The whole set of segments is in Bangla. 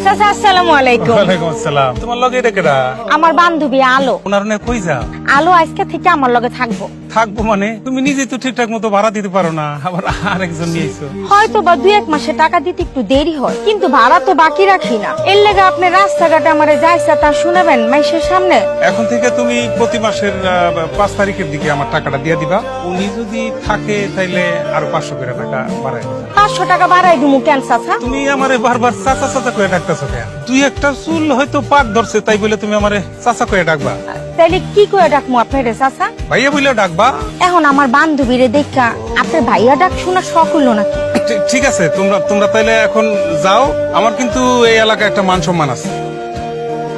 চাচা আসসালামু আলাইকুম। ওয়ালাইকুম আসসালাম। তোমার লগে এটা কেডা? আমার বান্ধবী আলো। ওনার নে কই যাও? আলো আজকে থেকে আমার লগে থাকবো। থাকবো মানে তুমি নিজে তো ঠিকঠাক মতো ভাড়া দিতে পারো না, আবার আরেকজন নিয়েছো। হয়তো বা 2-1 মাসে টাকা দিতে একটু দেরি হয়, কিন্তু ভাড়া তো বাকি রাখি না। এর লেগে আপনি রাস্তাঘাটে আমারে যাইছে তা শুনাবেন মাইশের সামনে। এখন থেকে তুমি প্রতি মাসের 5 তারিখের দিকে আমার টাকাটা দিয়ে দিবা। উনি যদি থাকে তাইলে আরো 500 করে টাকা বাড়াই দিবা। 500 টাকা বাড়াই দিমু কেন চাচা? তুমি আমারে বারবার চাচা চাচা করে ডাকতেছো কেন? তুই একটা চুল হয়তো পাক ধরছে তাই বলে তুমি আমারে চাচা করে ডাকবা? তাইলে কি করে ডাকমু আপনারে চাচা? ভাইয়া বইলেও ডাকবা? এখন আমার বান্ধবীরে দেখা আপনার ভাইয়া ডাক শোনা শখ হইলো নাকি? ঠিক আছে, তোমরা তাইলে এখন যাও। আমার কিন্তু এই এলাকায় একটা মান সম্মান আছে।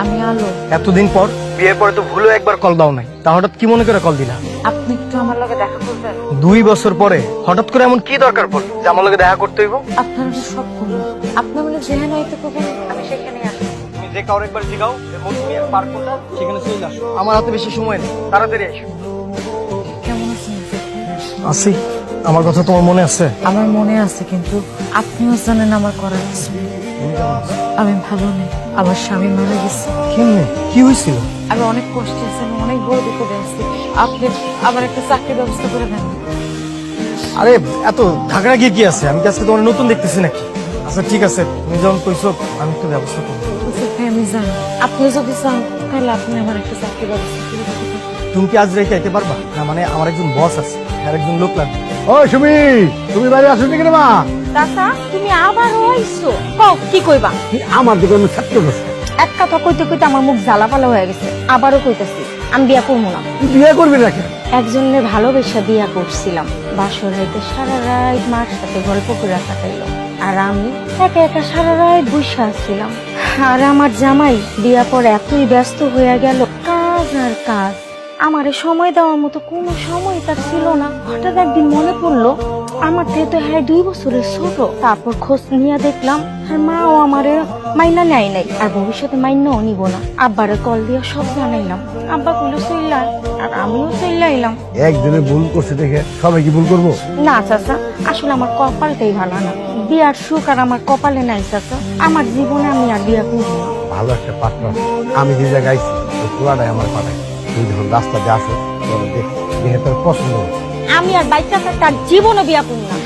আমি আলো। এতদিন পর বিয়ের পরে তো ভুলেও একবার কল দাও নাই, তা হঠাৎ কি মনে করে কল দিলা? আপনি একটু আমার লগে দেখা করবেন? 2 বছর পরে হঠাৎ করে এমন কি দরকার পড়লো যে আমার লগে দেখা করতে হইব? আপনার সব করবো, আপনি বলে যেখানে হইতে করবেন আমি সেখানে আসবো। তুমি যে কাউর একবার জিগাও যে তুমি পার্ক কোনটা, সেখানে চলে আসো। আমার হাতে বেশি সময় নেই, তাড়াতাড়ি এসো। কেমন আছেন? আসি, আমার কথা তোমার মনে আছে? আমার মনে আছে, কিন্তু আপনিও জানেন আমার করার কিছু নেই। আমি ভালো নেই, আমার স্বামী মারা গেছে। কেমনে কি হয়েছিল? আমি অনেক কষ্টে আছি, আমি অনেক বড় বিপদে আছি। আপনি আমার একটা চাকরির ব্যবস্থা করে দেন। আরে এত ঢাকরা গিয়ে কি আছে? আমি কি আজকে তোমার নতুন দেখতেছি নাকি? আচ্ছা ঠিক আছে, তুমি যখন কইছো আমি একটু ব্যবস্থা করবো। আমি জানি, আপনি যদি চান তাহলে আপনি আমার একটা চাকরির ব্যবস্থা করে দিতে পারেন। তুমি কি আজ রেখে আইতে পারবা? না মানে আমার একজন বস আছে, আর একজন লোক লাগবে। ও সুমি, তুমি বাইরে আসো নাকি রে মা? চাচা তুমি আবার হইছো? কও কি কইবা? তুই আমার দিকে আমি ছাত্র বসে এক কথা কইতে কইতে আমার মুখ জ্বালাপালা হয়ে গেছে। আবারও কইতাছি আমি বিয়া করবো না। তুই বিয়ে করবি না কেন? একজনের ভালোবেসে বিয়া করছিলাম। বাসর হইতে সারা রাত মার সাথে গল্প করে কাটাইলো, আর আমি একা একা সারা রাত বসে আসছিলাম। আর আমার জামাই বিয়া পর এতই ব্যস্ত হয়ে গেল, কাজ আর কাজ। আমারে সময় দেওয়ার মতো কোনো সময় তার ছিল না। হঠাৎ একদিন মনে পড়লো আমার থেকে তো হ্যাঁ 2 বছরের ছোট। তারপর খোঁজ নিয়ে দেখলাম আর মাও আমারে মাইনা নেয় নাই, আর ভবিষ্যতে মাইনাও নিব না। আব্বারে কল দিয়ে সব জানাইলাম। আব্বা কইলো চইলা, আর আমিও চইলা এলাম। একজনে ভুল করছে দেখে সবাই কি ভুল করবো? না চাচা, আসলে আমার কপালটাই ভালো না। বিয়ার সুখ আর আমার কপালে নাই চাচা। আমার জীবনে আমি আর বিয়া করবো না। ভালো একটা পাত্র আছে। আমি যে জায়গায় আইছি ওই পুরাটাই আমার পাঠাই। তুই যখন রাস্তা দিয়ে আসো তোর দেখে তোর পছন্দ হচ্ছে। আমি আর বাইকটা তার জীবনে বিয়া করবো না।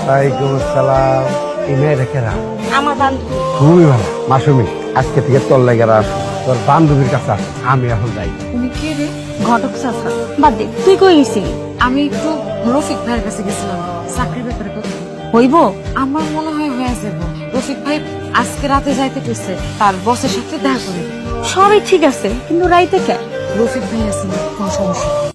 ওয়ালাইকুম আসসালাম। এই মেয়েটা কেনা আমার বান্ধবী। খুবই ভালো। মাসুমি, আজকে থেকে তোর লেগে আসো, তোর বান্ধবীর কাছে আসো। আমি এখন যাই। তুমি কে রে? ঘটক চাচা। বাদ দে, তুই কই গেছিলি? আমি একটু রফিক ভাইয়ের কাছে গেছিলাম চাকরির ব্যাপারে কথা বলতে। হইব? আমার মনে হয় হয়ে যাবো। রফিক ভাই আজকে রাতে যাইতে কইছে, তার বসের সাথে দেখা করে। সবই ঠিক আছে, কিন্তু রাইতে কে? রফিক ভাই আছে না, কোনো সমস্যা নেই।